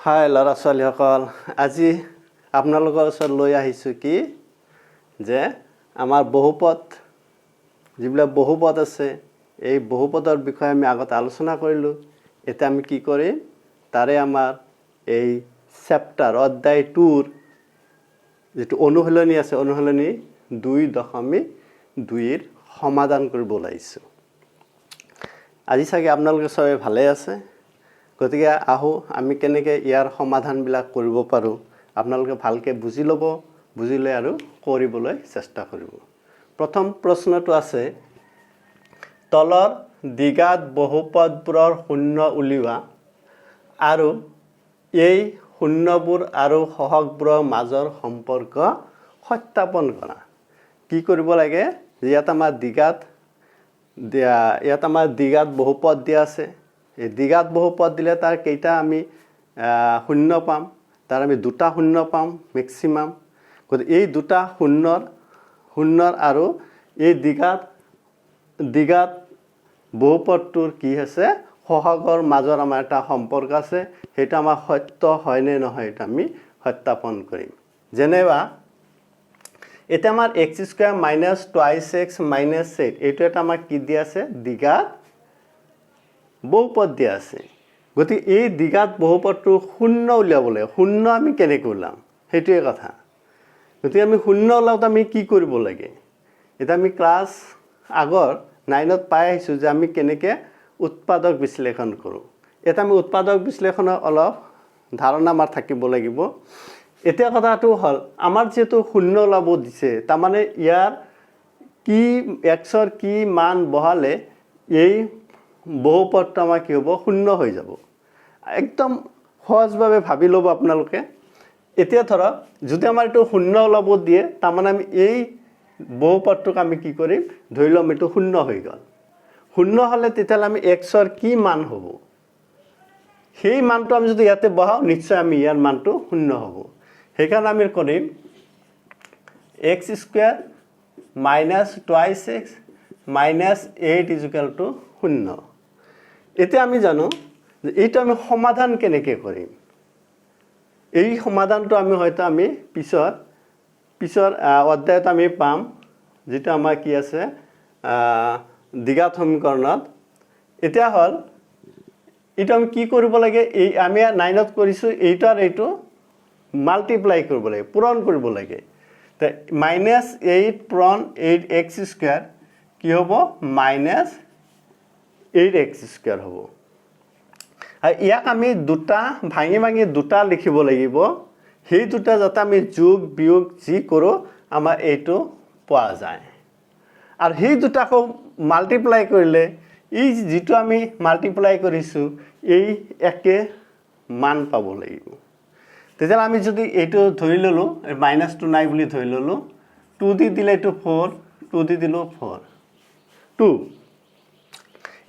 হাই ল'ৰা ছোৱালীসকল, আজি আপোনালোকৰ ওচৰত লৈ আহিছোঁ কি যে আমাৰ বহুপদ যিবিলাক বহুপদ আছে এই বহুপদৰ বিষয়ে আমি আগতে আলোচনা কৰিলোঁ। এতিয়া আমি কি কৰিম, তাৰে আমাৰ এই চেপ্টাৰ অধ্যায় 2ৰ যিটো অনুশীলনী আছে, অনুশীলনী 2.2ৰ সমাধান কৰিব ওলাইছোঁ। আজি চাগে আপোনালোকে চবে ভালে আছে। গতিকে আহোঁ আমি কেনেকৈ ইয়াৰ সমাধানবিলাক কৰিব পাৰোঁ আপোনালোকে ভালকৈ বুজি ল'ব, বুজিলে আৰু কৰিবলৈ চেষ্টা কৰিব। প্ৰথম প্ৰশ্নটো আছে, তলৰ দ্বিঘাত বহুপদবোৰৰ শূন্য উলিওৱা আৰু এই শূন্যবোৰ আৰু সহগবোৰৰ মাজৰ সম্পৰ্ক সত্যাপন কৰা। কি কৰিব লাগে, ইয়াত আমাৰ দ্বিঘাত বহুপদ দিয়া আছে। এই দ্বিঘাত বহুপদ দিলে তাৰ কেইটা আমি শূন্য পাম, তাৰ আমি দুটা শূন্য পাম মেক্সিমাম। গতিকে এই দুটা শূন্যৰ আৰু এই দ্বিঘাত বহুপদটোৰ কি আছে, সহগৰ মাজৰ আমাৰ এটা সম্পৰ্ক আছে। সেইটো আমাৰ সত্য হয় নে নহয় এটা আমি সত্যাপন কৰিম। যেনেবা এতিয়া আমাৰ x² - 2x - 8 এইটো এটা আমাক কি দিয়া আছে, দ্বিঘাত বহুপদ দিয়া আছে। গতিকে এই দ্বিঘাত বহুপদটো শূন্য উলিয়াবলৈ, শূন্য আমি কেনেকৈ ওলাম সেইটোৱে কথা। গতিকে আমি শূন্য ওলাওঁতে আমি কি কৰিব লাগে, এতিয়া আমি ক্লাছ আগৰ 9ত পাই আহিছোঁ যে আমি কেনেকৈ উৎপাদক বিশ্লেষণ কৰোঁ। এতিয়া আমি উৎপাদক বিশ্লেষণৰ অলপ ধাৰণা আমাৰ থাকিব লাগিব। এতিয়া কথাটো হ'ল, আমাৰ যিহেতু শূন্য ওলাব দিছে, তাৰমানে ইয়াৰ কি এক্সৰ কি মান বহালে এই বহুপদটো আমাৰ কি হ'ব, শূন্য হৈ যাব। একদম সহজভাৱে ভাবি ল'ব আপোনালোকে। এতিয়া ধৰক যদি আমাৰ এইটো শূন্য ওলাব দিয়ে, তাৰমানে আমি এই বহুপদটোক আমি কি কৰিম, ধৰি ল'ম এইটো শূন্য হৈ গ'ল। শূন্য হ'লে তেতিয়াহ'লে আমি এক্সৰ কি মান হ'ব, সেই মানটো আমি যদি ইয়াতে বহাওঁ নিশ্চয় আমি ইয়াৰ মানটো শূন্য হ'ব। সেইকাৰণে আমি কৰিম x² - 2x - 8 = 0। এতিয়া আমি জানো যে এইটো আমি সমাধান কেনেকৈ কৰিম। এই সমাধানটো আমি হয়তো আমি পিছৰ অধ্যায়ত আমি পাম, যিটো আমাৰ কি আছে দ্বিঘাত সমীকৰণত। এতিয়া হ'ল এইটো আমি কি কৰিব লাগে, এই আমি 9ত কৰিছোঁ, এইটো আৰু এইটো মাল্টিপ্লাই কৰিব লাগে, পূৰণ কৰিব লাগে। তো -8 পূৰণ 8x² কি হ'ব, -8x² হ'ব। আৰু ইয়াক আমি দুটা ভাঙি দুটা লিখিব লাগিব। সেই দুটা যাতে আমি যোগ বিয়োগ যি কৰোঁ আমাৰ এইটো পোৱা যায়। আৰু সেই দুটাকো মাল্টিপ্লাই কৰিলে এই যিটো আমি মাল্টিপ্লাই কৰিছোঁ এই একে মান পাব লাগিব। তেতিয়াহ'লে আমি যদি এইটো ধৰি ল'লোঁ, মাইনাছটো নাই বুলি ধৰি ল'লোঁ, 2 দি দিলে এইটো 4, 2 দি দিলোঁ 4, 2।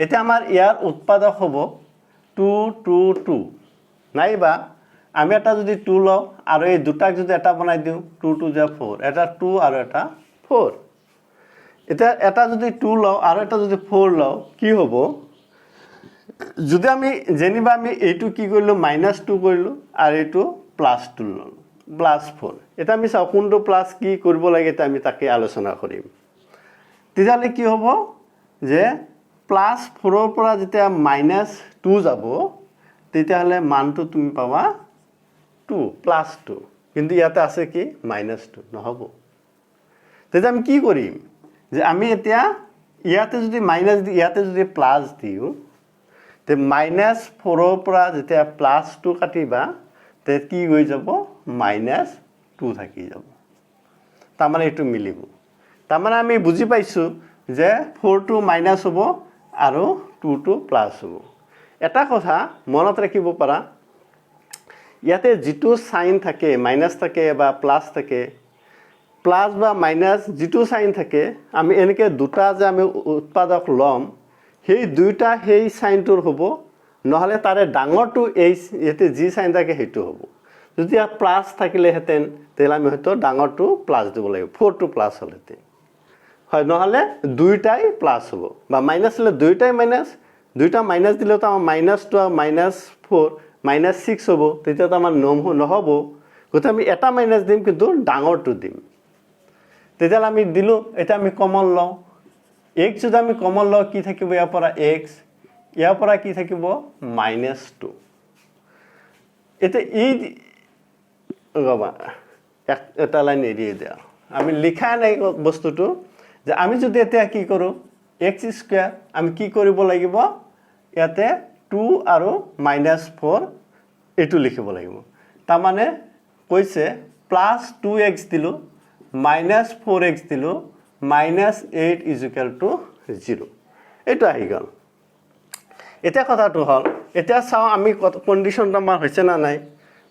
এতিয়া আমাৰ ইয়াৰ উৎপাদক হ'ব 2, 2, 2। নাইবা আমি এটা যদি 2 লওঁ আৰু এই দুটাক যদি এটা বনাই দিওঁ, 2, 2 = 4, এটা 2 আৰু এটা 4। এতিয়া এটা যদি 2 লওঁ আৰু এটা যদি 4 লওঁ কি হ'ব, যদি আমি যেনিবা আমি এইটো কি কৰিলোঁ, -2 কৰিলোঁ আৰু এইটো +2 ল'লোঁ, +4। এতিয়া আমি চাওঁ কোনটো প্লাছ কি কৰিব লাগে, এতিয়া আমি তাকে আলোচনা কৰিম। তেতিয়াহ'লে কি হ'ব যে +4ৰ পৰা যেতিয়া -2 যাব তেতিয়াহ'লে মানটো তুমি পাবা 2, +2। কিন্তু ইয়াতে আছে কি -2, নহ'ব। তেতিয়া আমি কি কৰিম যে আমি এতিয়া ইয়াতে যদি মাইনাছ দি ইয়াতে যদি প্লাছ দিওঁ, তে -4ৰ পৰা যেতিয়া +2 কাটিবা তে কি হৈ যাব, -2 থাকি যাব। তাৰমানে এইটো মিলিব। তাৰমানে আমি বুজি পাইছোঁ যে 4টো মাইনাছ হ'ব আৰু 2টো প্লাছ হ'ব। এটা কথা মনত ৰাখিব পাৰা, ইয়াতে যিটো চাইন থাকে, মাইনাছ থাকে বা প্লাছ থাকে, প্লাছ বা মাইনাছ যিটো চাইন থাকে, আমি এনেকৈ দুটা যে আমি উৎপাদক ল'ম, সেই দুয়োটা সেই চাইনটোৰ হ'ব, নহ'লে তাৰে ডাঙৰটো এই ইয়াতে যি চাইন থাকে সেইটো হ'ব। যদি ইয়াত প্লাছ থাকিলেহেঁতেন তেতিয়াহ'লে আমি হয়তো ডাঙৰটো প্লাছ দিব লাগিব, 4টো প্লাছ হ'লেহেঁতেন হয়, নহ'লে দুয়োটাই প্লাছ হ'ব। বা মাইনাছ হ'লে দুয়োটাই মাইনাছ, দুয়োটা মাইনাছ দিলেতো আমাৰ -2 আৰু -4 -6 হ'ব তেতিয়াতো আমাৰ নহ'ব গতিকে আমি এটা মাইনাছ দিম কিন্তু ডাঙৰটো দিম তেতিয়াহ'লে আমি দিলোঁ এতিয়া আমি কমন লওঁ x যদি আমি কমন লওঁ কি থাকিব ইয়াৰ পৰা x ইয়াৰ পৰা কি থাকিব -2 এতিয়া এই ৰবা এটা লাইন এৰিয়ে দিয়া আমি লিখা নাই বস্তুটো যে আমি যদি এতিয়া কি কৰোঁ x² আমি কি কৰিব লাগিব ইয়াতে 2 আৰু -4 এইটো লিখিব লাগিব তাৰমানে কৈছে +2x দিলোঁ -4x দিলোঁ -8 = 0 এইটো আহি গ'ল এতিয়া কথাটো হ'ল এতিয়া চাওঁ আমি কণ্ডিশ্যনটো আমাৰ হৈছে না নাই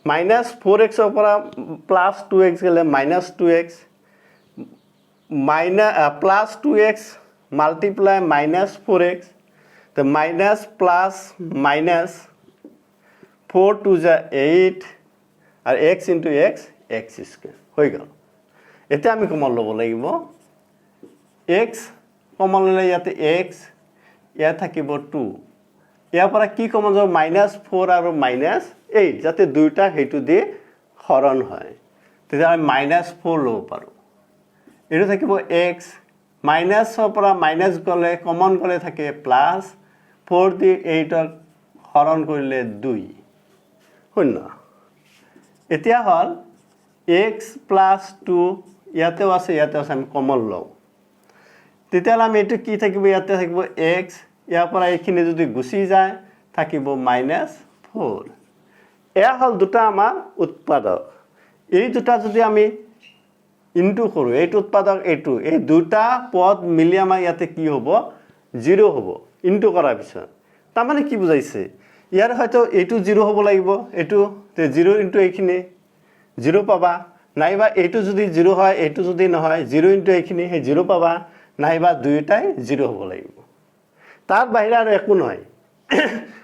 -4x ৰ পৰা +2x গ'লে -2x +2x মাল্টিপ্লাই -4x তো মাইনাছ প্লাছ মাইনাছ 4 2 যা 8 আৰু x into x x² হৈ গ'ল এতিয়া আমি কমন ল'ব লাগিব x কমন ল'লে ইয়াতে x ইয়াত থাকিব 2 ইয়াৰ পৰা কি কমন যাব -4 আৰু -8 যাতে দুইটা হেতু দি হৰণ হয় তেতিয়া আমি -4 ল'ব পাৰোঁ এইটো থাকিব x মাইনাছৰ পৰা মাইনাছ গ'লে কমন গ'লে থাকে প্লাছ 4 দি 8ক হৰণ কৰিলে 2 শূন্য এতিয়া হ'ল x + 2 ইয়াতেও আছে আমি কমন লওঁ তেতিয়াহ'লে আমি এইটো কি থাকিব ইয়াতে থাকিব x ইয়াৰ পৰা এইখিনি যদি গুচি যায় থাকিব -4 এয়া হ'ল দুটা আমাৰ উৎপাদক এই দুটা যদি আমি ইনটু কৰোঁ এইটো উৎপাদক এইটো এই দুটা পদ মিলি আমাৰ ইয়াতে কি হ'ব 0 হ'ব ইনটু কৰাৰ পিছত তাৰমানে কি বুজাইছে ইয়াৰ হয়তো এইটো 0 হ'ব লাগিব এইটো 0 ইনটু এইখিনি 0 পাবা নাইবা এইটো যদি 0 হয় এইটো যদি নহয় 0 ইনটু এইখিনি সেই 0 পাবা নাইবা দুয়োটাই 0 হ'ব লাগিব তাৰ বাহিৰে আৰু একো নহয়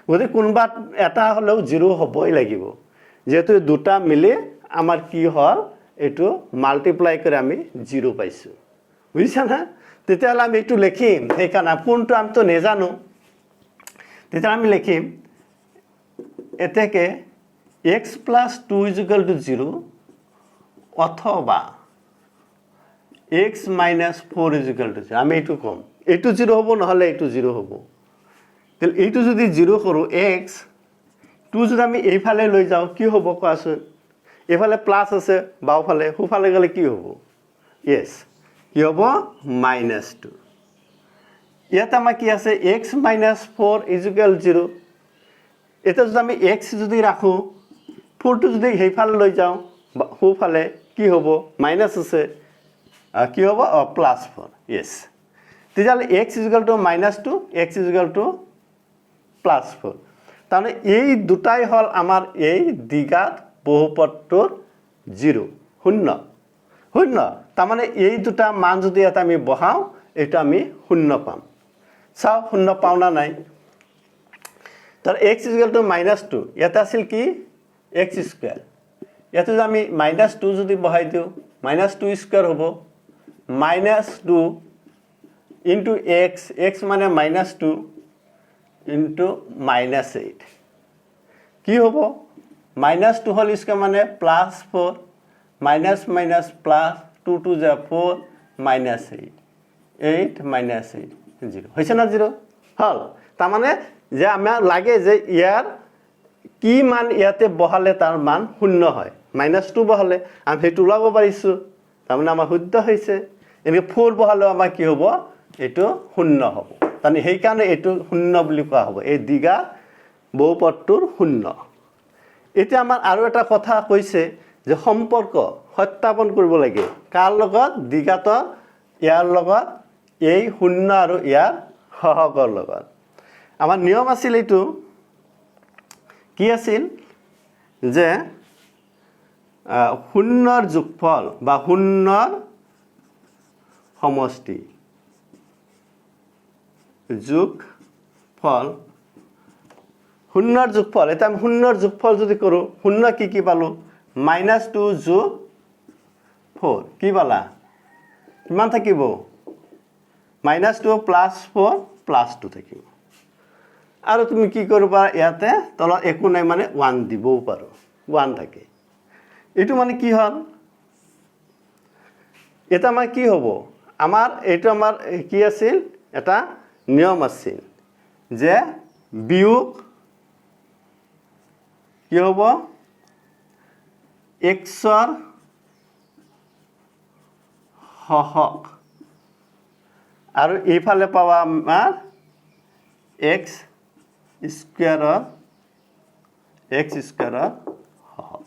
গতিকে কোনোবা এটা হ'লেও 0 হ'বই লাগিব যেহেতু দুটা মিলি আমাৰ কি হ'ল এইটো মাল্টিপ্লাই কৰি আমি 0 পাইছোঁ বুজিছা না তেতিয়াহ'লে আমি এইটো লিখিম সেইকাৰণে কোনটো আমিতো নেজানো তেতিয়া আমি লিখিম এতেকে x + 2 = 0 অথবা x - 4 = 0 আমি এইটো কম এইটো 0 হ'ব নহ'লে এইটো 0 হ'ব তেল এইটো যদি 0 কৰোঁ x 2 যদি আমি এইফালে লৈ যাওঁ কি হ'ব কোৱাচোন এফালে প্লাস আছে বাওফালে হুফালে গ'লে কি হ'ব yes কি হ'ব -2 ইয়াত আমাৰ কি আছে x - 4 = 0 এটা যদি আমি x যদি ৰাখো 4 টো যদি হেইফালে লৈ যাওঁ হুফালে কি হ'ব মাইনাস আছে কি হ'ব +4 yes তেতিয়াহ'লে x = -2 x = +4 তাৰমানে এই দুটাই হ'ল আমাৰ এই দ্বিঘাত বহুপদটোৰ 0 শূন্য শূন্য তাৰমানে এই দুটা মান যদি এটা আমি বহাও এটা আমি শূন্য পাম চাও শূন্য পাও না নাই তাৰ x = -2 ইয়াতে আছিল কি x² ইয়াতে যদি আমি -2 যদি বহাই দিও -2² হ'ব -2 into x মানে -2 into -8 কি হ'ব -2 whole square মানে +4 minus plus 2 2 যা 4 -8 8 -8 0 হৈছে না 0 হল তাৰ মানে যে আমাৰ লাগে যে ইয়াৰ কি মান ইয়াতে বহালে তাৰ মান শূন্য হয় -2 বহালে আমি হেতু লাগাব পাৰিছো তাৰ মানে আমাৰ শুদ্ধ হৈছে এনে 4 বহালে আমাৰ কি হ'ব এটো শূন্য হ'ব তানি সেই কাৰণে এটো শূন্য বুলি কোৱা হ'ব এই দ্বিঘা বহুপদটোৰ শূন্য এতিয়া আমাৰ আৰু এটা কথা কৈছে যে সম্পৰ্ক সত্যাপন কৰিব লাগে কাৰ লগত দ্বিঘাত ইয়াৰ লগত এই শূন্য আৰু ইয়াৰ সহগৰ লগত আমাৰ নিয়ম আছিল এইটো কি আছিল যে শূন্যৰ যোগফল বা শূন্যৰ সমষ্টি যোগফল শূন্যৰ যোগফল এটা আমি শূন্যৰ যোগফল যদি কৰো শূন্য কি পালো -2 যোগ 4 কি পালা কিমান থাকিব -2 + 4 + 2 থাকিব আৰু তুমি কি কৰিবা ইয়াতে তলত একো নাই মানে 1 দিবও পাৰো 1 থাকে এইটো মানে কি হ'ল এটা আমাৰ কি হ'ব আমাৰ এইটো আমাৰ কি আছিল এটা নিয়ম আছিল যে বিয়োগ কি হ'ব x ৰ হহক আৰু এইফালে পাবা আমাৰ x স্কয়াৰৰ হহক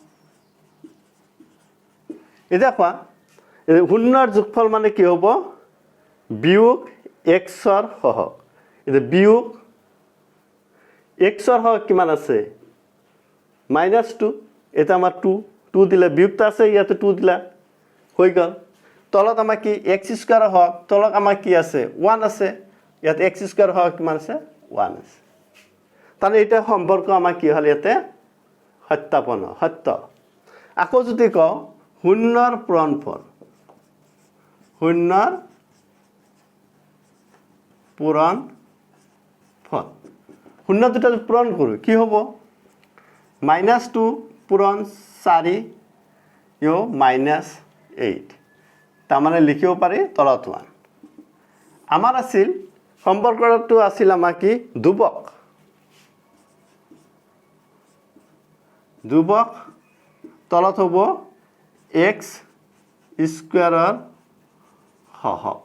এটা কোৱা শূন্যৰ যোগফল মানে কি হ'ব বিয়োগ x ৰ হহক এটা বিয়োগ x ৰ হহক কিমান আছে -2 এটা আমাৰ 2 দিলে বিয়োগটা আছে ইয়াতে 2 দিলা হৈ গ'ল তলত আমাৰ কি x স্কয়াৰ হওক তলত আমাৰ কি আছে 1 আছে ইয়াতে x স্কয়াৰ হওক কিমান আছে 1 আছে তাহলে এটা সম্পৰ্ক আমাৰ কি হ'ল ইয়াতে সত্যাপন সত্য আকৌ যদি কও শূন্যৰ পূৰণফল শূন্য দুটা পূৰণ কৰো কি হ'ব -2 পূৰণ 4 ইও -8 তাৰমানে লিখিব পাৰি তলত 1 আমাৰ আছিল সম্পৰ্কটো আছিল আমাৰ কি ধ্ৰুৱক তলত হ'ব x স্কয়াৰৰ হহক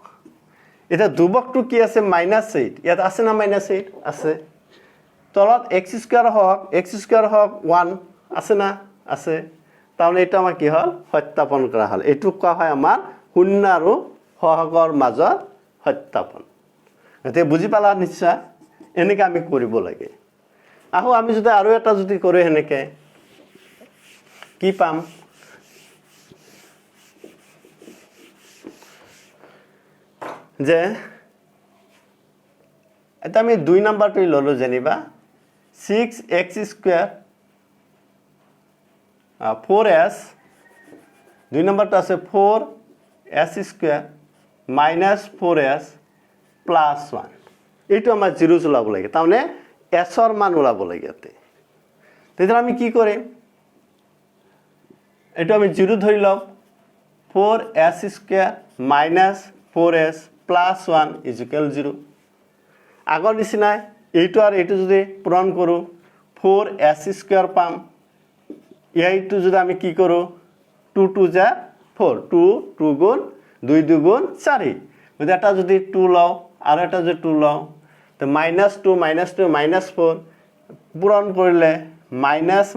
এটা ধ্ৰুৱকটো কি আছে -8 ইয়াত আছে না -8 আছে তলত x স্কয়াৰ হওক 1 আছে না আছে তাৰমানে এটা আমাৰ কি হ'ল সত্যাপন কৰা হ'ল এটো কোৱা হয় আমাৰ শূন্য আৰু হহকৰ মাজৰ সত্যাপন এতে বুজি পালা নিশ্চয় এনেকৈ আমি কৰিব লাগে আহো আমি যদি আৰু এটা যদি কৰো এনেকৈ কি পাম যে এটা আমি 2 নম্বৰটো ললো যেনিবা 6x স্কয়াৰ 4s 2 নম্বৰটো আছে 4s স্কয়াৰ -4s + 1 এইটো আমাৰ 0 ওলাব লাগে তাৰমানে s ৰ মান ওলাব লাগে ইয়াতে তেতিয়া আমি কি কৰিম এইটো আমি 0 ধৰি লম 4s স্কয়াৰ -4s + 1 = 0 আগৰ নিচিনাই এইটো আৰু এইটো যদি পূৰণ কৰো 4s স্কয়াৰ পাম এইটো যদি আমি কি কৰো 2 2 যা 4 2 গুণ 2 2 গুণ 4 যদি এটা যদি 2 লও আৰু এটা যদি 2 লও তো -2 -4 পূৰণ কৰিলে মাইনাস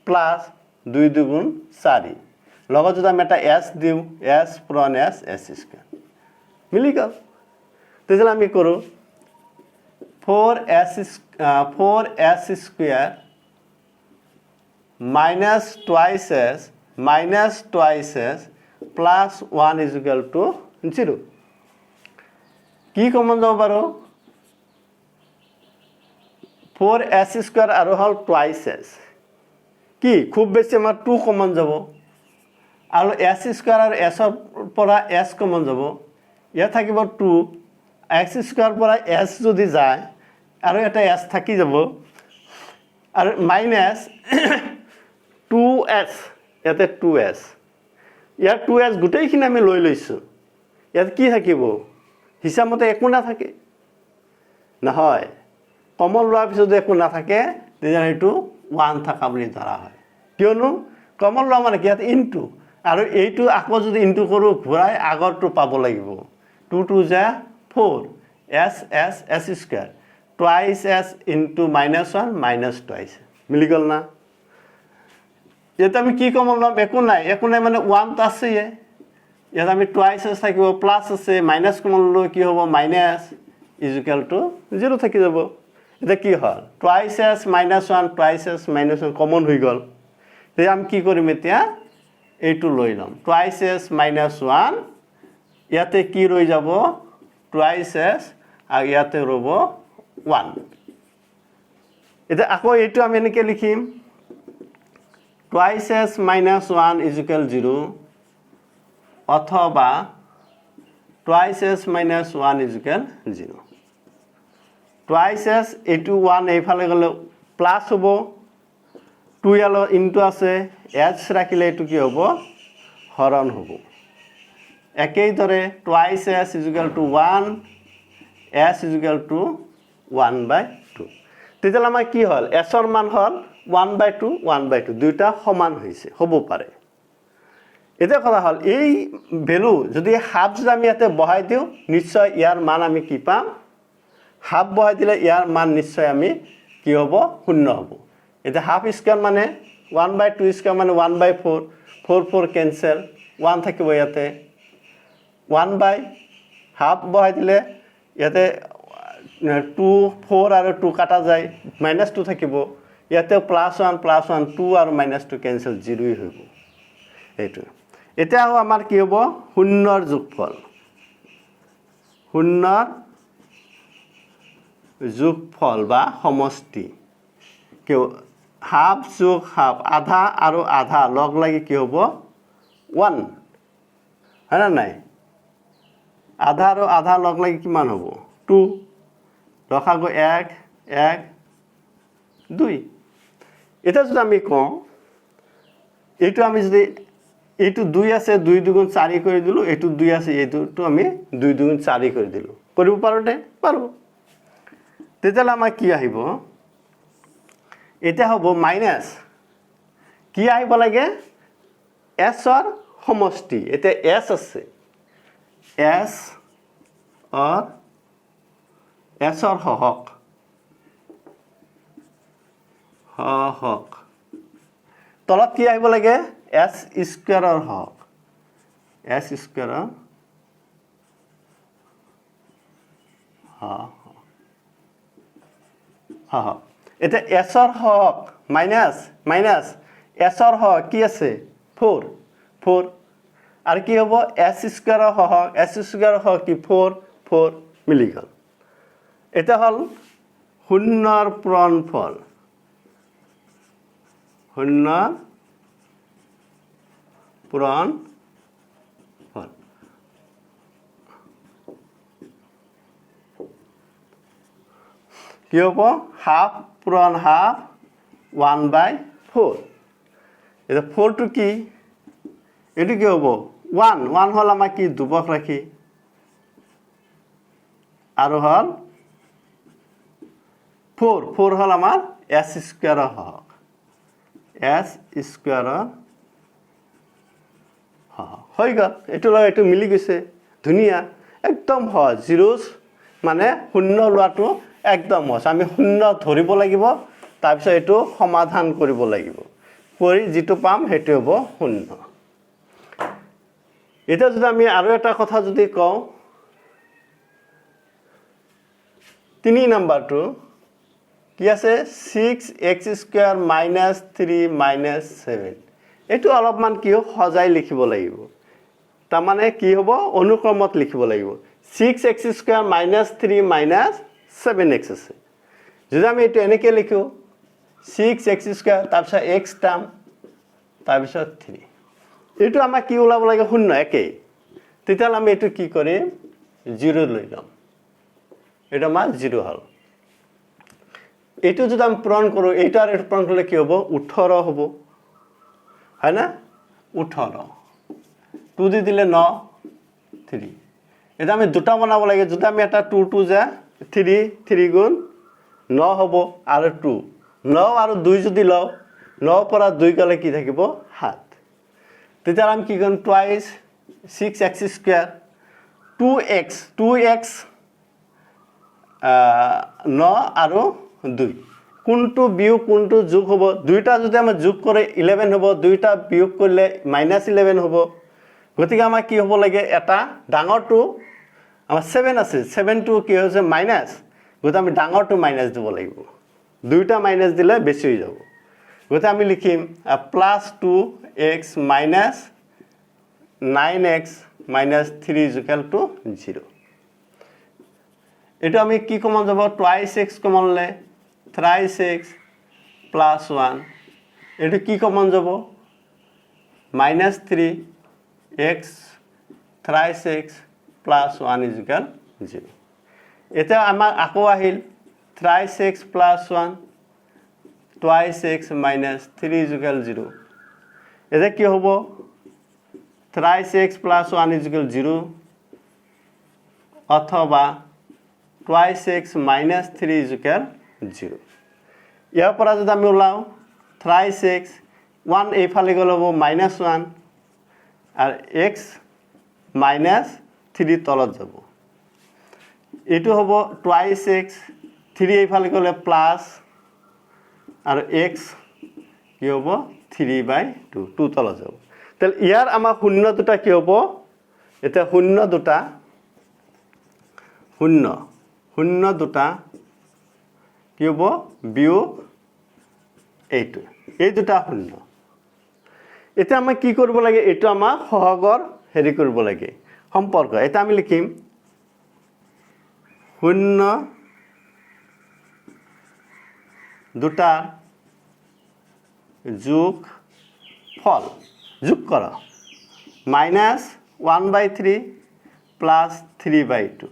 প্লাস 2 2 গুণ 4 লগত যদি আমি এটা s দিও s পূৰণ s স্কয়াৰ মিলি গল তেতিয়াহ'লে আমি কৰো 4s স্কয়াৰ -2s plus 1 = 0 কি কমন যাব বাৰু 4s স্কয়াৰ আৰু হল 2s কি খুব বেছি আমাৰ 2 কমন যাব আৰু s স্কয়াৰ আৰু s ৰ পৰা s কমন যাব ইয়া থাকিব 2 x স্কয়াৰ পৰা s যদি যায় আৰু এটা s থাকি যাব আৰু মাইনাস 2s ইয়াতে 2s ইয়াৰ 2s গোটেইখিনি আমি লৈ লৈছো ইয়াত কি থাকিব হিচাপমতে একো না থাকে নহয় কমন লোৱাৰ পিছত একো না থাকে তেতিয়া এইটো 1 থাকা বুলি ধৰা হয় কিয়নো কমন লোৱা মানে কি ইয়াত ইনটু আৰু এইটো আকৌ যদি ইনটু কৰো ঘূৰাই আগৰটো পাব লাগিব 2 2 যা 4 s square twice s into -1 twice মিলি গল না এটা আমি কি কমন লম একো নাই মানে 1 টা আছে ইয়াত আমি twice s থাকিব প্লাস আছে মাইনাস কমন ললো কি হ'ব মাইনাস = 0 থাকি যাব এটা কি হল twice s -1 twice s -1 common হৈ গল তে আমি কি কৰিম এতিয়া এইটো লৈ লম twice s -1 ইয়াতে কি ৰৈ যাব twice s আৰু ইয়াতে ৰব 1 এটা আকৌ এইটো আমি এনেকৈ লিখিম twice s -1 = 0 অথবা twice s -1 = 0 টুৱাইচ এছ এইটো 1 এইফালে গ'লে প্লাছ হ'ব 2 ইয়ালৈ ইনটু আছে এছ ৰাখিলে এইটো কি হ'ব হৰণ হ'ব একেইদৰে twice S is equal to 1 S is equal to 1/2 তেতিয়াহ'লে আমাৰ কি হ'ল এছৰ মান হ'ল 1/2 1/2 দুইটা সমান হৈছে হ'ব পাৰে এতিয়া কথা হ'ল এই ভ্যালু যদি হাফ যদি আমি ইয়াতে বহাই দিওঁ নিশ্চয় ইয়াৰ মান আমি কি পাম হাফ বহাই দিলে ইয়াৰ মান নিশ্চয় আমি কি হ'ব শূন্য হ'ব এটা হাফ স্কয়ার মানে 1/2 স্কয়ার মানে 1/4 4 4 ক্যান্সেল 1 থাকিব ইয়াতে 1 বাই হাফ বহাই দিলে ইয়াতে 2 4 আৰু 2 কাটা যায় -2 থাকিব ইয়াতে +1 2 আৰু -2 ক্যান্সেল 0 হ'ব এইটো এটা আমাৰ কি হ'ব শূন্যৰ যোগফল শূন্যৰ যোগফল বা সমষ্টি কি হাফ যোগ হাফ আধা আৰু আধা লগ লাগি কি হ'ব 1 হয় না নাই আধা আৰু আধা লগ লাগি কিমান হ'ব 2 লখাগু 1 1 2 এটা যদি আমি কওঁ এইটো আমি যদি এইটো 2 আছে 2 দুগুণ 4 কৰি দিলো এইটো 2 আছে এইটো আমি 2 দুগুণ 4 কৰি দিলো কৰিব পাৰোতে পাৰো তেতিয়ালে আমাৰ কি আহিব এটা হ'ব মাইনাস কি আহিব লাগে s ৰ সমষ্টি এটা s আছে s ৰ হহক তলত কি আহিব লাগে s স্কয়াৰৰ হক s স্কয়াৰৰ এটা s ৰ হক মাইনাস s ৰ হক কি আছে 4 আৰু কি হ'ব s স্কয়াৰৰ হক s স্কয়াৰৰ হক কি 4 মিলি গল এটা হল শূন্যৰ পূৰণফল শূন্যৰ পূৰণফল কি হ'ব হাফ পূৰণ হাফ 1/4 এটা 4 টু কি এটো কি হ'ব 1 হল আমাৰ কি দুবক ৰাখি আৰু হল 4 হল আমাৰ s স্কয়াৰৰ হক s স্কয়াৰৰ হৈ গল এটো লয় এটো মিলি গৈছে ধুনিয়া একদম হয় জিৰোস মানে শূন্য লোৱাটো একদম সহজ আমি শূন্য ধৰিব লাগিব তাৰ পিছত এটো সমাধান কৰিব লাগিব কৰি যেটো পাম হেটো হ'ব শূন্য এটা যদি আমি আৰু এটা কথা যদি কওঁ 3 নম্বৰটো কি আছে 6x² - 3 - 7 এটো অলপমান কি সজাই লিখিব লাগিব তাৰ মানে কি হ'ব অনুক্ৰমত লিখিব লাগিব 6x² - 3 - 7x আছে যদি আমি এটো এনেকে লিখো 6x² তাৰ পিছত x টাৰ্ম তাৰ পিছত 3 এটো আমাৰ কি ওলাব লাগে শূন্য একেই তেতিয়ালে আমি এটো কি কৰিম 0 লৈ লম এটা আমাৰ 0 হল এটো যদি আমি পূৰণ কৰো এইটা আৰু পূৰণ কৰিলে কি হ'ব 18 হ'ব হয় না 18 2 দি দিলে 9 3 এটা আমি দুটা বনাব লাগে যদি আমি এটা 2 যা 3 গুণ 9 হ'ব আৰু 2 9 আৰু 2 যদি লও 9 পৰা 2 গলে কি থাকিব 7 তেতিয়া আমি কি কৰিম টুৱাইস 6x² 2x 9 আৰু 2 কোনটো বিয়োগ কোনটো যোগ হ'ব দুইটা যদি আমি যোগ কৰে 11 হ'ব দুইটা বিয়োগ কৰিলে -11 হ'ব গতিকে আমাৰ কি হ'ব লাগে এটা ডাঙৰটো আমাৰ 7 আছে 7 টো কি হৈছে মাইনাস গতিকে আমি ডাঙৰটো মাইনাস দিব লাগিব দুইটা মাইনাস দিলে বেছি হৈ যাব গতিকে আমি লিখিম +2x - 9x - 3 = 0 এটা আমি কি কমন যাব টুৱাইস x কমন ললে thrice x plus 1 এটো কি কমন যাব -3x thrice x plus 1 = 0 এটা আমাৰ আকৌ আহিল thrice x plus 1 twice x minus 3 is equal 0 এটা কি হবো thrice x plus 1 is equal 0 অথবা twice x minus 3 is equal 0 ইয়াৰ পৰা যদি আমি ওলাও thrice x 1 এইফালে গ'লে হ'ব -1 আর x minus 3 তলত যাব এটো হ'ব twice x 3 এইফালে গ'লে প্লাস আর x কি হ'ব 3/2 2 তলত যাব তাহলে ইয়াৰ আমাৰ শূন্য দুটা কি হ'ব এটা শূন্য দুটা শূন্য দুটা কি হ'ব বিয়োগ এইটো এই দুটা শূন্য এটা আমি কি কৰিব লাগে এটো আমাৰ সহগৰ হেৰি কৰিব লাগে সম্পৰ্ক এটা আমি লিখিম শূন্য দুটা যোগ ফল যোগ কৰা -1/3 প্লাস 3/2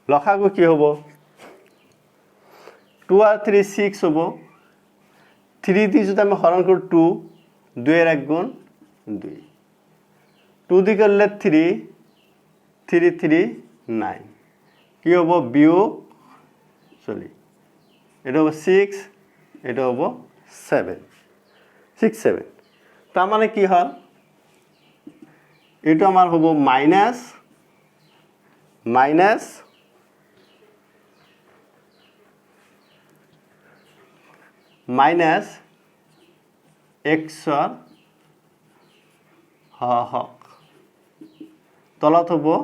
লসাগু কি হ'ব 2 আর 3 6 হ'ব 3 দিয়ে যদি আমি হরণ করি 2 2 এর 1 গুণ 2 2 দিয়ে করলে 3 3 3 9 কি হ'ব বিয়োগ সরি এটা হ'ব 6 এটা হ'ব 7 6 7 তার মানে কি হল এটা আমার হবো মাইনাস xৰ হক তলত হবো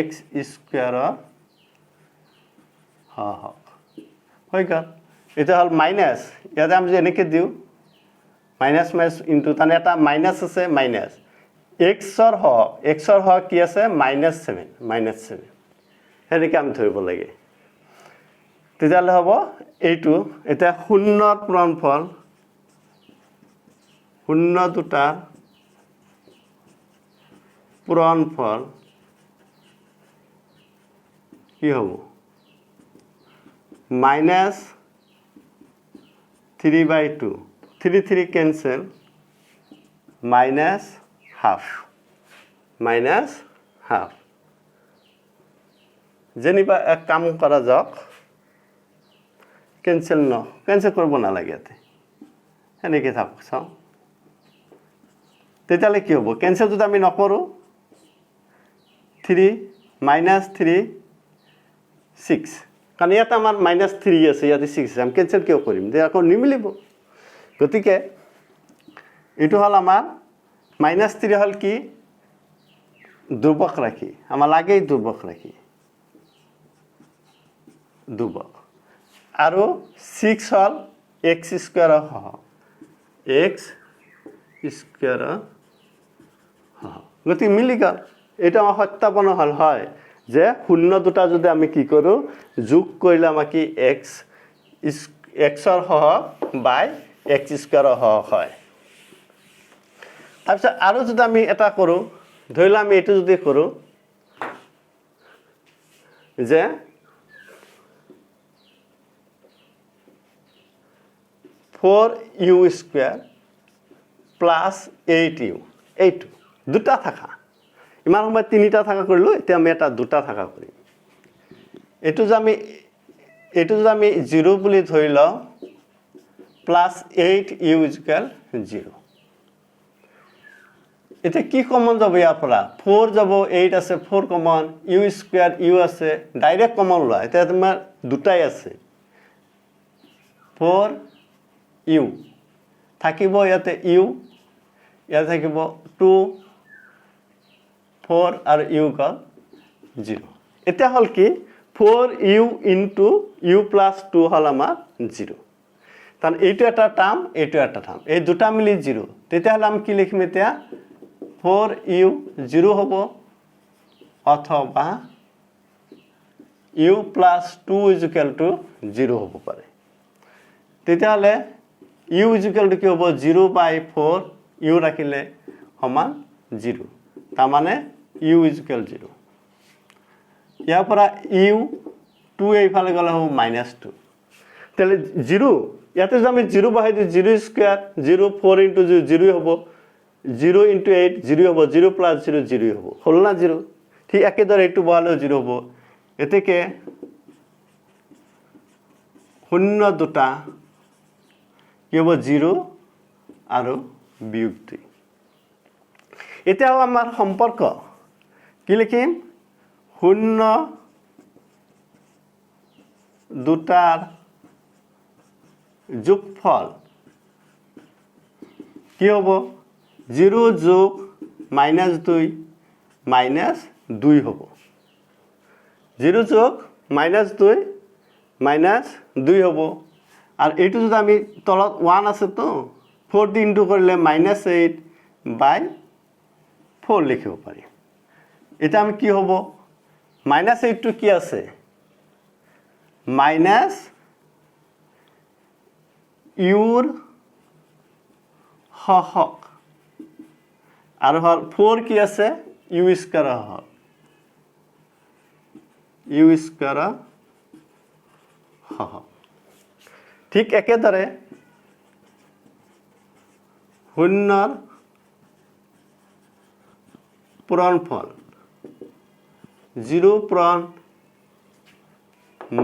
x স্কয়াৰৰ হক হৈ গ'ল এটা হল মাইনাস ইয়াতে আমি যে এনেকে দিও মাইনাস মাইনাস ইনটু তানে এটা মাইনাস আছে মাইনাস xৰ হক কি আছে -7 এনেকে আমি ধৰিব লাগে তেতিয়ালে হ'ব এইটো এটা শূন্যৰ পূৰণফল শূন্য দুটাৰ পূৰণফল কি হ'ব -3/2 3 3 cancel -half যেনিবা এক কাম কৰা যাওক কেনসেল করব না লাগে ইয়াতে এনেকে থাকক চাও তেতিয়ালে কি হ'ব কেনসেল যদি আমি নকৰো 3 -3 6 কাৰণ ইয়াতে আমাৰ -3 আছে ইয়াতে 6 আছে আমি কেনসেল কিয় কৰিম যে আকৌ নিমিলিব গতিকে এটো হল আমাৰ -3 হল কি ধ্ৰুবক ৰাখি আমাৰ লাগেই ধ্ৰুবক ৰাখি ধ্ৰুবক আৰু 6 হল x স্কয়াৰ x স্কয়াৰ গতি মিলি গল এটা আমাৰ সত্যাপন হল হয় যে শূন্য দুটা যদি আমি কি কৰো যোগ কৰিলে আমাক কি xৰ হক বাই x স্কয়াৰ হক হয় তাৰপিছত আৰু যদি আমি এটা কৰো ধৰিলা আমি এটো যদি কৰো যে 4u স্কয়াৰ প্লাস 8u এইটো দুটা থাকা ইমান সময় তিনিটা থাকা কৰিলো এতিয়া আমি এটা দুটা থাকা কৰিম এটো যদি আমি 0 বুলি ধৰি লও প্লাস 8u ইকুয়াল 0 এটা কি কমন যাব ইয়াৰ পৰা 4 যাব 8 আছে 4 কমন u স্কয়াৰ u আছে ডাইৰেক্ট কমন লয় এটা তোমাৰ দুটাই আছে 4u থাকিব ইয়াতে u ইয়াতে থাকিব 2 4 আৰু u গল 0 এটা হল কি 4u into u plus 2 হল আমাৰ 0 তান এইটো এটা টার্ম এইটো এটা টার্ম এই দুটা মিলি 0 তেতিয়াহলে আমি কি লিখিম এতিয়া 4u 0 হ'ব অথবা u plus 2 is equal to 0 হ'ব পাৰে তেতিয়াহলে u is equal to কি হ'ব 0/4 u ৰাখিলে সমান 0 তাৰ মানে u is equal 0 ইয়াৰ পৰা u 2 এইফালে গ'লে হ'ব -2 তাহলে 0 ইয়াতে যদি আমি 0 বহাই দিওঁ 0 স্কয়ার 0 4 * 0 0 হ'ব 0 * 8 0 হ'ব 0 + 0 0 হ'ব হল না 0 ঠিক একেদৰে এইটো বহালেও 0 হ'ব এতেকে শূন্য দুটা কি হ'ব 0 আৰু বিয়োগ 2 এতিয়াও আমাৰ সম্পৰ্ক কি লিখিম শূন্য দুটাৰ যোগফল কি হ'ব 0 যোগ -2 -2 হ'ব 0 যোগ -2 -2 হ'ব আৰু এইটো যদি আমি তলত 1 আছে তো 4 দি ইনটু কৰিলে -8/4 লিখিব পাৰি এটা আমি কি হ'ব -8 টো কি আছে মাইনাস ইউৰ হক আৰু হল 4 কি আছে ইউ স্কয়াৰ হক ইউ স্কয়াৰ হক ঠিক একেদৰে শূন্যৰ পূৰণফল 0 পূৰণ -2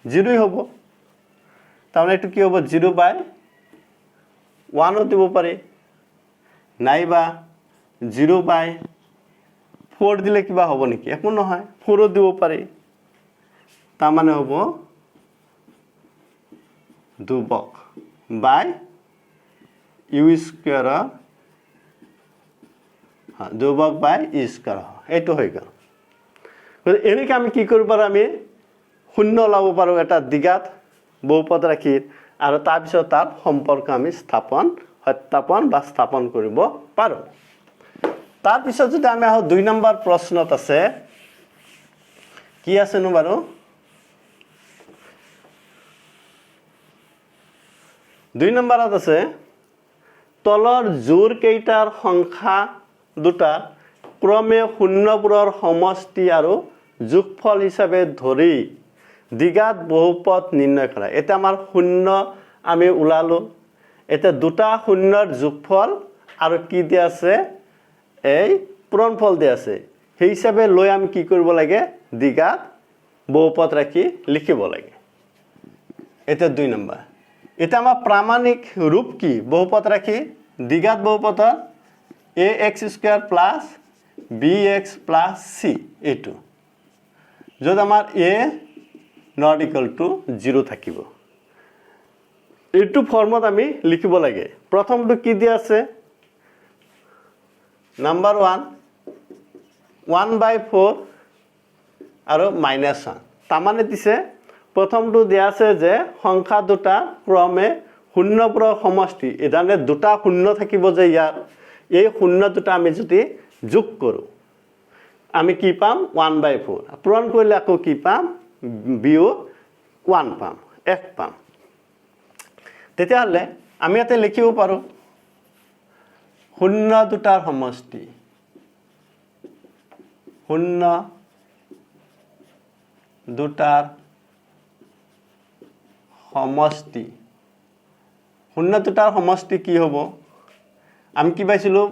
0 হ'ব তাৰমানে এইটো কি হ'ব 0/1 ও দিব পাৰি নাইবা 0/4 দিলে কিবা হ'ব নেকি একো নহয় 4 ও দিব পাৰি তাৰমানে হ'ব দুবক বাই ইউ স্কয়াৰ দুবক বাই ই স্কয়াৰ এইটো হৈ গ'ল এনেকৈ আমি কি কৰিব পাৰোঁ আমি শূন্য ওলাব পাৰোঁ এটা দ্বিঘাত বহুপদ ৰাখি আৰু তাৰপিছত তাৰ সম্পৰ্ক আমি সত্যাপন বা স্থাপন কৰিব পাৰোঁ তাৰপিছত যদি আমি আহোঁ 2 নম্বৰ প্ৰশ্নত আছে কি আছেনো বাৰু 2 নম্বৰত আছে তলৰ জোৰ কেইটাৰ সংখ্যা দুটা ক্ৰমে শূন্যবোৰৰ সমষ্টি আৰু যোগফল হিচাপে ধৰি দ্বিঘাত বহুপদ নিৰ্ণয় কৰা এটা আমাৰ শূন্য আমি উলালো এটা দুটা শূন্যৰ যোগফল আৰু কি দিয়া আছে এই পূৰণফল দিয়া আছে সেই হিচাপে লৈ আমি কি কৰিব লাগে দ্বিঘাত বহুপদ ৰাখি লিখিব লাগে এটা 2 নম্বৰ এটা আমাৰ প্ৰামাণিক ৰূপ কি বহুপদ ৰাখি দ্বিঘাত বহুপদৰ ax² + bx + c এইটো য'ত আমাৰ a ≠ 0 থাকিব এইটো ফৰ্মত আমি লিখিব লাগে প্ৰথমটো কি দিয়া আছে নাম্বাৰ 1 1/4 আৰু -1 তাৰমানে দিছে প্ৰথমটো দিয়া আছে যে সংখ্যা দুটা ক্ৰমে শূন্যবোৰৰ সমষ্টি এদানে দুটা শূন্য থাকিব যে ইয়াৰ এই শূন্য দুটা আমি যদি যোগ কৰোঁ আমি কি পাম 1/4 পূৰণ কৰিলে আকৌ কি পাম বিয়োগ 1 পাম 1 পাম তেতিয়াহ'লে আমি ইয়াতে লিখিব পাৰোঁ শূন্য দুটাৰ সমষ্টি শূন্য দুটাৰ সমষ্টি শূন্য দুটাৰ সমষ্টি কি হ'ব আমি কি পাইছিলোঁ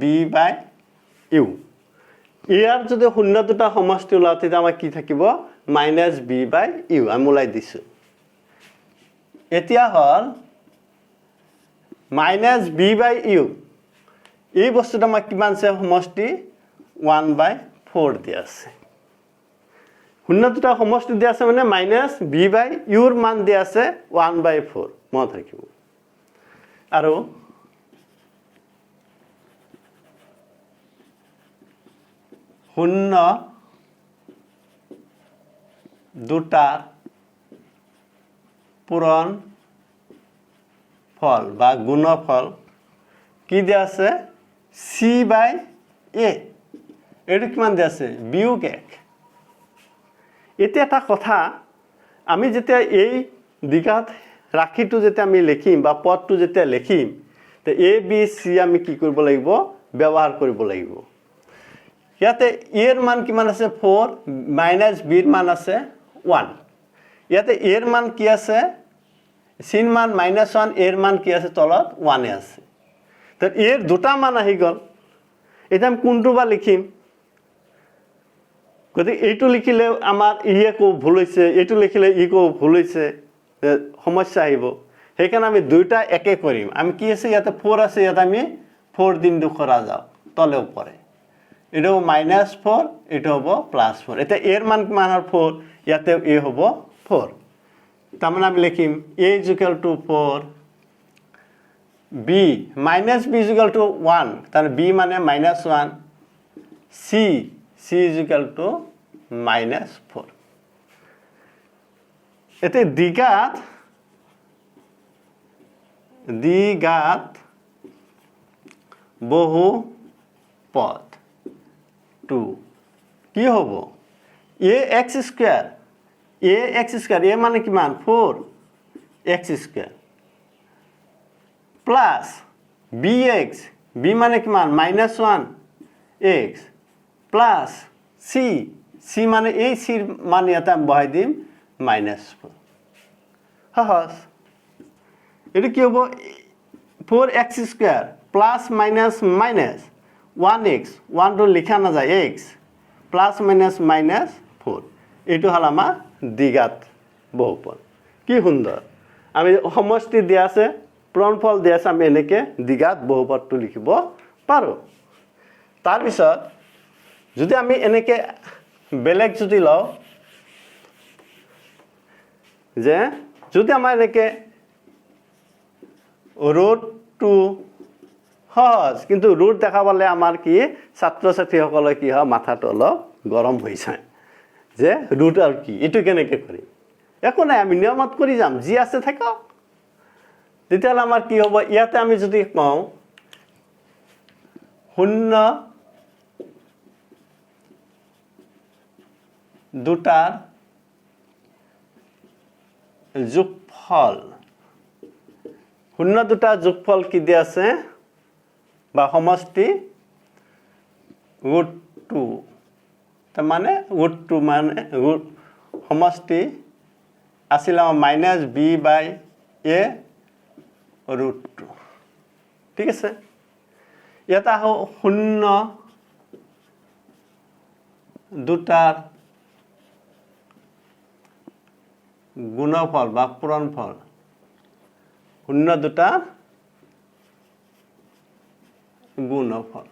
-b/u ইয়াৰ যদি শূন্য দুটা সমষ্টি ওলাওঁ তেতিয়া আমাৰ কি থাকিব -b/u আমি ওলাই দিছোঁ এতিয়া হ'ল -b/u এই বস্তুটো আমাৰ কিমান আছে সমষ্টি 1/4 দিয়া আছে শূন্য দুটা সমষ্টি দিয়া আছে মানে -b/u ৰ মান দিয়া আছে 1/4 মনত ৰাখিব আৰু শূন্য দুটাৰ পূৰণ ফল বা গুণফল কি দিয়া আছে c/a এইটো কিমান দিয়া আছে বিয়োগ 1 এতিয়া এটা কথা আমি যেতিয়া এই দ্বিঘাত ৰাশিটো যেতিয়া আমি লিখিম বা পদটো যেতিয়া লিখিম তে a b c আমি কি কৰিব লাগিব ব্যৱহাৰ কৰিব লাগিব ইয়াতে এৰ মান কিমান আছে 4 মাইনাস বিৰ মান আছে 1 ইয়াতে এৰ মান কি আছে চিন মান -1 এৰ মান কি আছে তলত 1 আছে তো এৰ দুটা মান আহি গল এটা আমি কোনটো বা লিখিম গতি এইটো লিখিলে আমাৰ ইয়ে কো ভুল হৈছে এইটো লিখিলে ই কো ভুল হৈছে সমস্যা আহিব সেইকাৰণে আমি দুইটা একে কৰিম আমি কি আছে ইয়াতে 4 আছে ইয়াতে আমি 4 দিন দুখৰা যাও তলে উপরে এটা হ'ব -4 এটা হ'ব +4 এটা এর মান কিমান আর 4 ইয়াতে এ হ'ব 4 তার মানে আমি লিখিম a = 4 b - b = 1 তার b মানে -1 c = -4 এতে দ্বিঘাত বহু পদ 2 কি হব ax² a মানে কিমান 4x² প্লাস bx b মানে কিমান -1x প্লাস c মানে এই c মান ইয়াতে আমি বহাই দিম -4 সহজ এটা কি হব 4x² plus minus minus 1x 1 তো লিখা না যায় x প্লাস মাইনাস মাইনাস 4 এইটো হল আমাৰ দ্বিঘাত বহুপদ কি সুন্দৰ আমি সমষ্টি দিয়া আছে পূৰণফল দিয়া আছে আমি এনেকে দ্বিঘাত বহুপদটো লিখিব পাৰো তাৰ পিছত যদি আমি এনেকে বেলেগ যদি লও যে যদি আমাৰ এনেকে √2 সহজ কিন্তু ৰুট দেখা পালে আমাৰ কি ছাত্ৰ ছাত্ৰীসকলে কি হয় মাথাটো অলপ গৰম হৈ যায় যে ৰুট আৰু কি এটো কেনেকৈ কৰিম একো নাই আমি নিয়মত কৰি যাম যি আছে থাকক তেতিয়াহ'লে আমাৰ কি হ'ব ইয়াতে আমি যদি কওঁ 0 দুটাৰ যোগফল 0 দুটা যোগফল কি দিয়া আছে বা সমষ্টি √2 তার মানে √2 মানে সমষ্টি আছিল আমাৰ -b/a √2 ঠিক আছে ইয়াতে আহো 0 দুটাৰ গুণফল বা পূৰণফল 0 দুটা গুণফল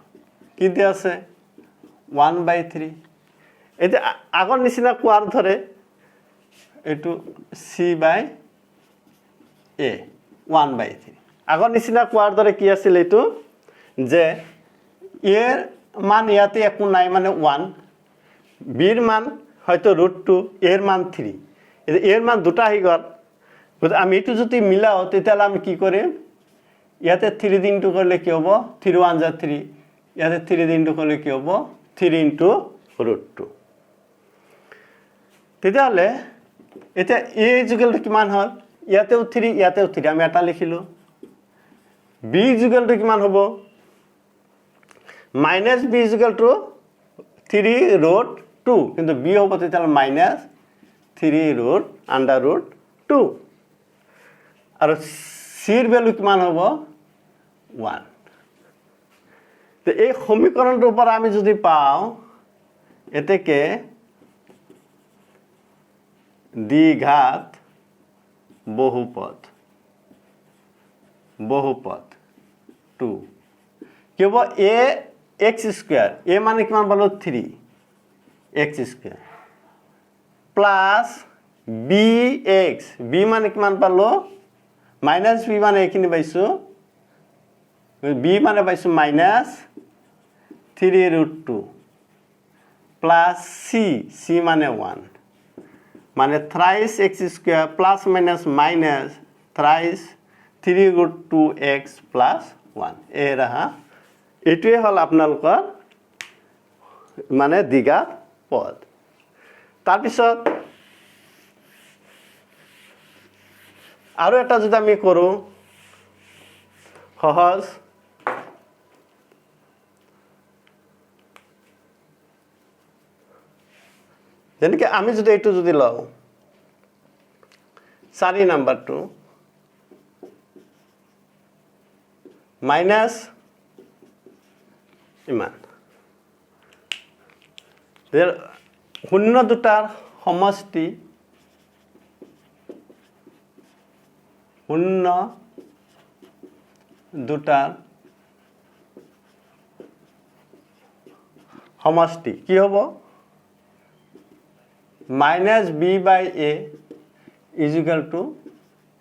কি দিয়া আছে 1/3 এটা আগৰ নিচিনা কোৱাৰ ধৰে এটো c/a 1/3 আগৰ নিচিনা কোৱাৰ ধৰে কি আছিল এটো যে এৰ মান ইয়াতে একো নাই মানে 1 বিৰ মান হয়তো √2 এর মান 3 এর মান দুটা আহি গল আমি এটো যদি মিলাও তেতিয়াহলে আমি কি কৰিম ইয়াতে 3 দিনটো করলে কি হবো 3 1 যা 3 ইয়াতে 3 দিনটো করলে কি হবো 3 * √2 তেতিয়াহলে এটা a = কিমান হল ইয়াতেও 3 ইয়াতেও 3 আমি এটা লিখিলো b = কিমান হবো -b = 3√2 কিন্তু b হবো তেতিয়াহলে -3√2 আৰু c এৰ ভ্যালু কিমান হবো 1 তো এই সমীকৰণটোৰ পৰা আমি যদি পাও এতেকে দ্বিঘাত বহুপদ 2 কি হবো ax² a মানে কিমান পালো 3x² প্লাস bx b মানে কিমান পালো -b মানে এখিনি পাইছো b মানে পাইছো -3√2 প্লাস c মানে 1 মানে thrice x² plus minus minus thrice 3√2x plus 1 এ রাহা এটোই হল আপোনালোকৰ মানে দ্বিঘাত পদ তাৰ পিছত আৰু এটা যদি আমি কৰো সহজ যেনেকৈ আমি যদি এইটো যদি লওঁ 4 নাম্বাৰটো মাইনাছ ইমান শূন্য দুটাৰ সমষ্টি শূন্য দুটাৰ সমষ্টি কি হ'ব minus b by a is equal to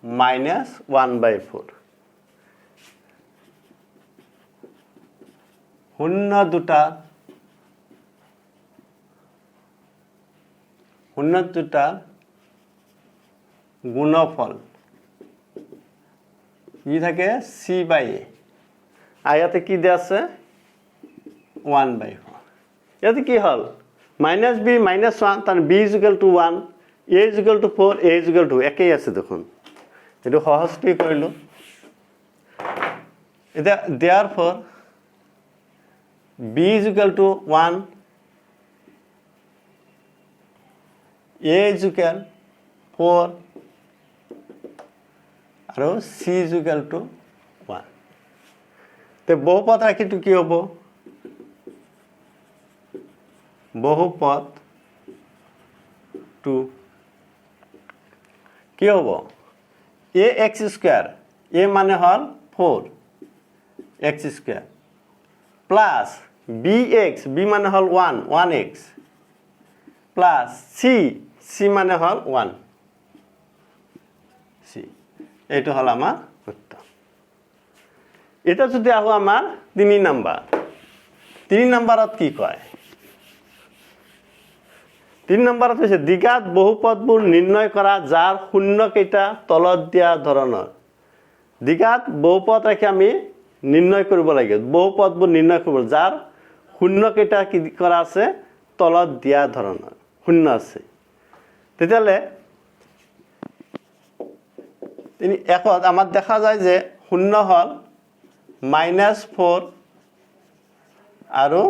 minus 1/4 শূন্য দুটাৰ গুণফল কি থাকে c বাই a আৰু ইয়াতে কি দিয়া আছে 1/4 ইয়াতে কি হ'ল মাইনাছ b মাইনাছ 1 তাৰ b is equal to 1 a is equal two 4 a is equal two একেই আছে দেখোন এইটো সহজকৈ কৰিলোঁ এতিয়া therefore b is equal to 1 a is equal 4 আৰু c is equal to 1 তে বহুপদ ৰাখিটো কি হ'ব বহুপদ 2 কি হ'ব ax স্কয়ার a মানে হল 4 x square plus bx b মানে হল 1x প্লাস c মানে হল 1 c এইটো হল আমাৰ উত্তৰ এটা যদি আহো আমাৰ 3 নম্বৰত কি কয় 3 নম্বৰত হৈছে দ্বিঘাত বহুপদবোৰ নিৰ্ণয় কৰা যাৰ শূন্য কেইটা তলত দিয়া ধৰণৰ দ্বিঘাত বহুপদ ৰাখি আমি নিৰ্ণয় কৰিব লাগে বহুপদবোৰ নিৰ্ণয় কৰিব যাৰ শূন্য কেইটা কি কৰা আছে তলত দিয়া ধৰণৰ শূন্য আছে তেতিয়ালে তিনি একত আমাৰ দেখা যায় যে শূন্য হল -4 আৰু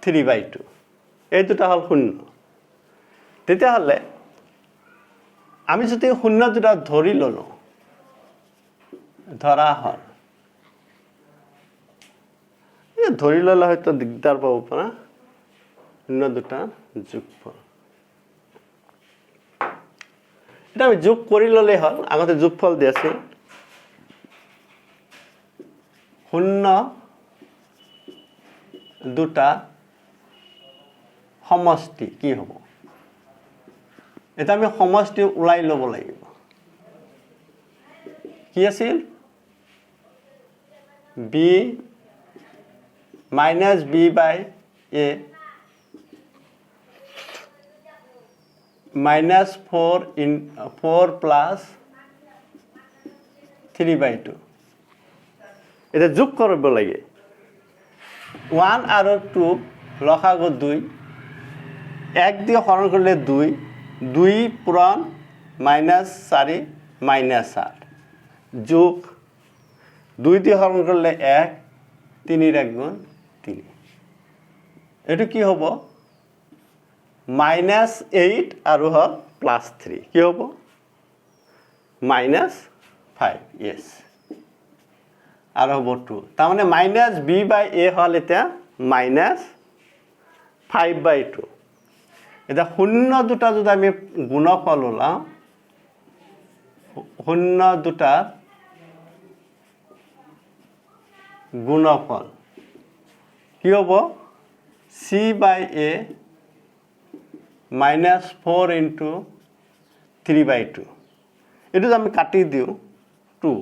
3/2 এই দুটা হল শূন্য তেতিয়াহলে আমি যদি শূন্য দুটা ধৰি ললো ধৰা হল ধৰি ললে হয়তো দিগদাৰ পাব পৰা শূন্য দুটা যোগফল এটা আমি যোগ কৰি ললে হল আগতে যোগফল দিছিল শূন্য দুটা সমষ্টি কি হ'ব এটা আমি সমষ্টি উলাই লব লাগিব কি আছিল b minus b by a minus 4 plus 3/2 এটা যোগ কৰিব লাগে 1 আৰু 2 লসাগু 2 1 দিয়ে হৰণ কৰিলে 2 2 পূৰণ -4 -8 যোগ 2 দিয়ে হৰণ কৰিলে 1 3 ৰ গুণ 3 এটো কি হ'ব -8 আৰু হল +3 কি হ'ব -5 yes আৰু হ'ব 2 তাৰ মানে -b by a হল এটা -5/2 এটা শূন্য দুটা যদি আমি গুণফল ওলাও শূন্য দুটা গুণফল কি হ'ব c by a -4 into 3/2 এটো আমি কাটি দিও 2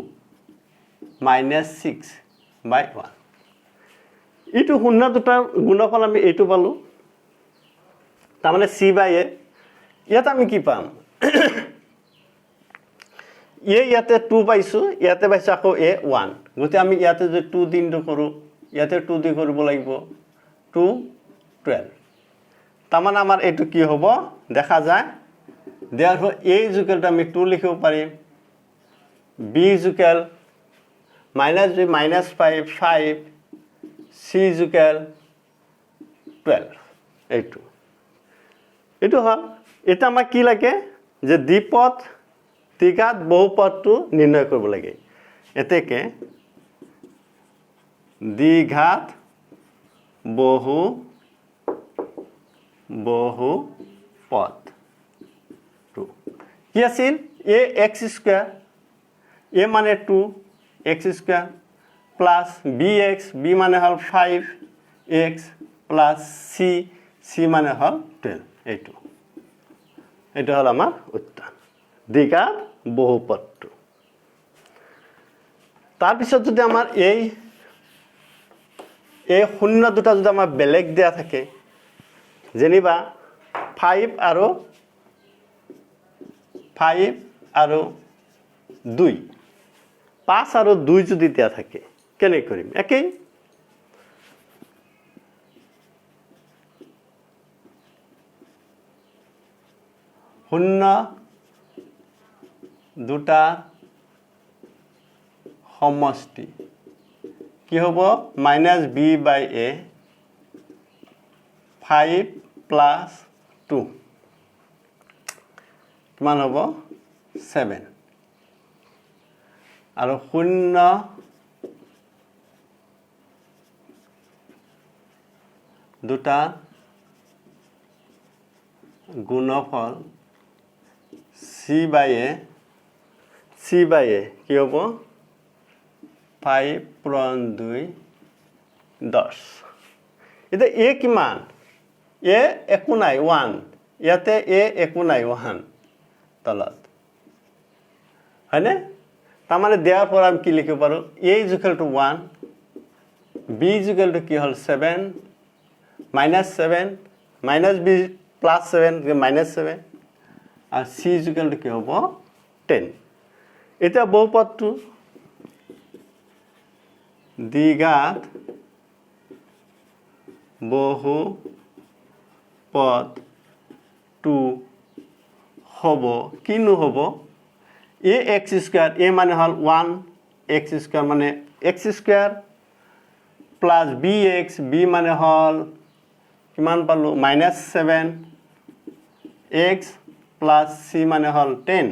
-6/1 ইটো শূন্য দুটা গুণফল আমি এইটো পালো তাৰ মানে c by a ইয়াত আমি কি পাম ইয়াতে 2 পাইছো ইয়াতে পাইছো আকৌ a 1 গতি আমি ইয়াতে যে 2 দিন কৰো ইয়াতে 2 দি কৰিব লাগিব 2 12 তামান আমাৰ এটো কি হ'ব দেখা যায় therefore a is equal to আমি 2 লিখিব পাৰিম b is equal -b -5 c is equal 12 এইটো এইটো হল এটা আমাক কি লাগে যে দ্বিপদ দ্বিঘাত বহুপদটো নিৰ্ণয় কৰিব লাগে এতেকে দ্বিঘাত বহুপদ কি আছিল a x স্কয়ার a মানে 2 x square plus bx b মানে হল 5x প্লাস c মানে হল 12 এইটো হল আমাৰ উত্তৰ দ্বিঘাত বহুপদটো তাৰ পিছত যদি আমাৰ এই শূন্য দুটা যদি আমাৰ বেলেগ দিয়া থাকে যেনিবা 5 আৰু 2 5 আৰু 2 যদি দিয়া থাকে কেনে কৰিম একেই শূন্য দুটা সমষ্টি কি হ'ব -b/a 5 + 2 কিমান হ'ব 7 আৰু শূন্য দুটা গুণফল c/a কি হ'ব 5 × 2 10 এটা a কিমান a একো নাই 1 ইয়াতে a একো নাই 1 তলত হয়নে তাৰমানে দেয়াৰ পৰা আমি কি লিখিব পাৰো a = 1 b = কি হল 7 -7 -b + 7 -7 আর c = কি হ'ব 10 এটা বহুপদটো দ্বিঘাত বহুপদটো হ'ব কিনো হ'ব ax স্কয়ার a মানে হল 1 x স্কয়ার মানে x square plus bx b মানে হল কিমান পালো -7 x প্লাস c মানে হল 10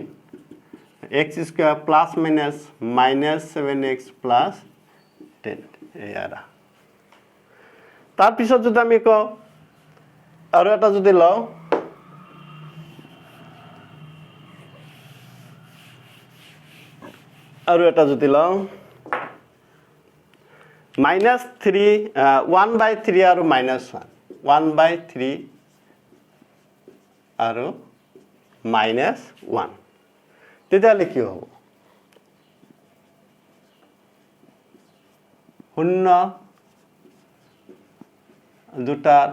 x square plus minus -7x plus 10 এয়ারা তার পিছত যদি আমি কও আৰু এটা যদি লও আৰু এটা যদি লও -3 1/3 আৰু -1 1/3 আৰু -1 তেতিয়াহলে কি হ'ব শূন্য দুটাৰ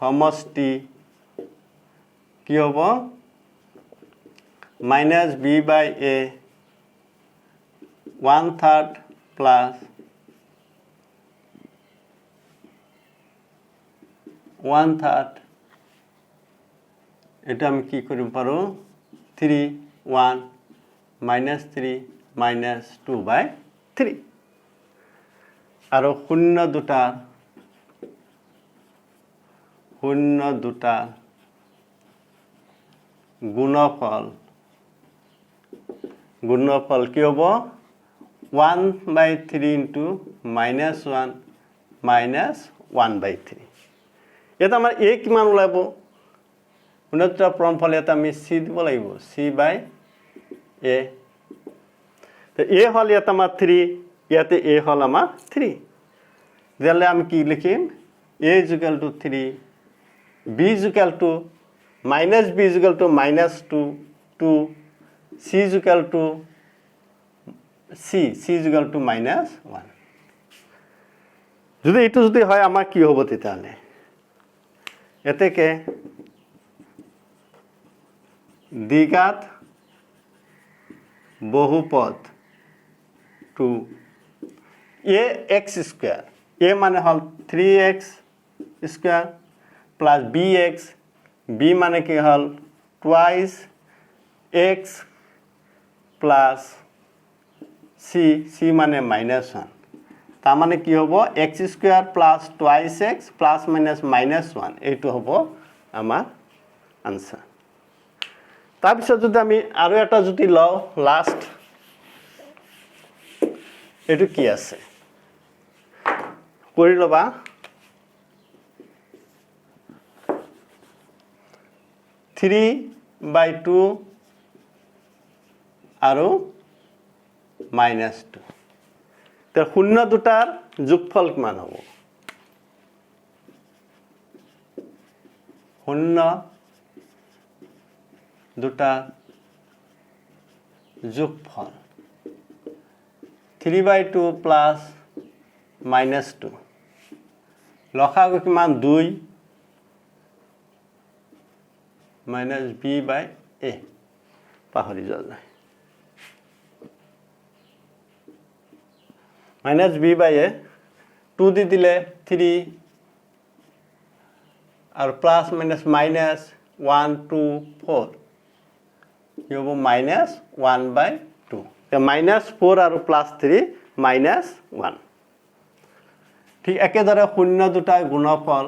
সমষ্টি কি হ'ব -b/a 1/3 plus 1/3 এটা আমি কি কৰিব পাৰো 3 1 -3 -2/3 আৰু শূন্য দুটা গুণফল কি হ'ব 1/3 into -1 -1/3 এটা আমাৰ a কিমান ওলাব উন্নতটা পৰমফল এটা আমি c দিব লাগিব c/a তো a হল এটা আমাৰ 3 ইয়াতে a হল আমাৰ 3 দিলে আমি কি লিখিম a = 3 b = -b = -2 c = -1 যদি এটো যদি হয় আমাৰ কি হ'ব তেতালে এতেকে দ্বিঘাত বহুপদ 2 ax স্কয়ার a মানে হল 3x square plus bx b মানে কি হল twice x প্লাস c মানে -1 তাৰ মানে কি হ'ব x square plus 2x plus minus -1 এইটো হ'ব আমাৰ আনসাৰ তাৰ পিছত যদি আমি আৰু এটা যদি লও লাস্ট এটো কি আছে কৰি লবা 3/2 আৰু -2 तर শূন্য দুটাৰ যোগফল কিমান হ'ব শূন্য দুটা যোগফল 3/2 প্লাস -2 লসাগু কিমান 2 minus b/a পাহৰি যোৱা যায় minus b/a 2 দি দিলে 3 আৰু প্লাস মাইনাস মাইনাস 1 2 4 কি হ'ব -1/2 তে -4 আৰু +3 -1 ঠিক একেদৰে শূন্য দুটা গুণফল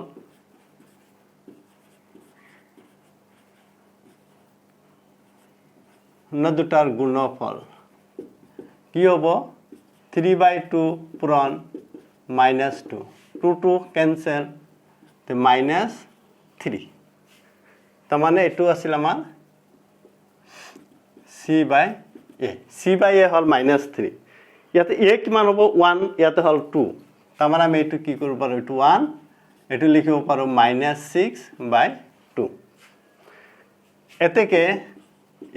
শূন্য দুটাৰ গুণফল কি হ'ব 3/2 পূৰণ -2 2 কেনসেল তে -3 তাৰ মানে এটো আছিল আমাৰ c/a c/a হল -3 ইয়াতে a কিমান হ'ব 1 ইয়াতে হল 2 তাৰ মানে আমি এটো কি কৰিব পাৰো এটো 1 এটো লিখিব পাৰো -6/2 এতেকে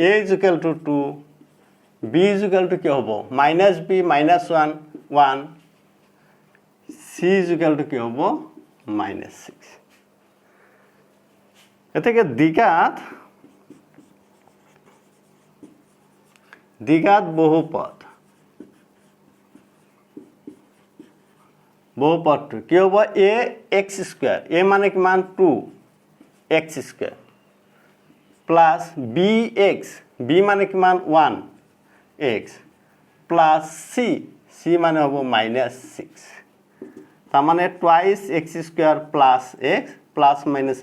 a is equal to 2 b is equal to কি হ'ব -b -1 1 c is equal to কি হ'ব -6 এতেকে দ্বিঘাত বহুপদটো কি হ'ব a x স্কয়ার a মানে কিমান 2 x square plus bx b মানে কিমান 1 x প্লাস c মানে হ'ব -6 তাৰ মানে twice x square plus x plus minus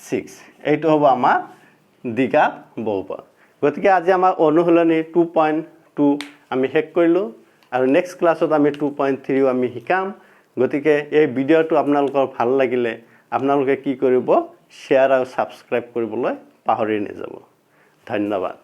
-6 এইটো হ'ব আমাৰ দ্বিঘাত বহুপদ গতিকে আজি আমাৰ অনুশীলনী 2.2 আমি শেষ কৰিলো আৰু নেক্সট ক্লাছত আমি 2.3 আমি শিকাম গতিকে এই ভিডিওটো আপোনালোকৰ ভাল লাগিলে আপোনালোকে কি কৰিব শেয়াৰ আৰু সাবস্ক্ৰাইব কৰিবলৈ পাহৰি নাযাব ধন্যবাদ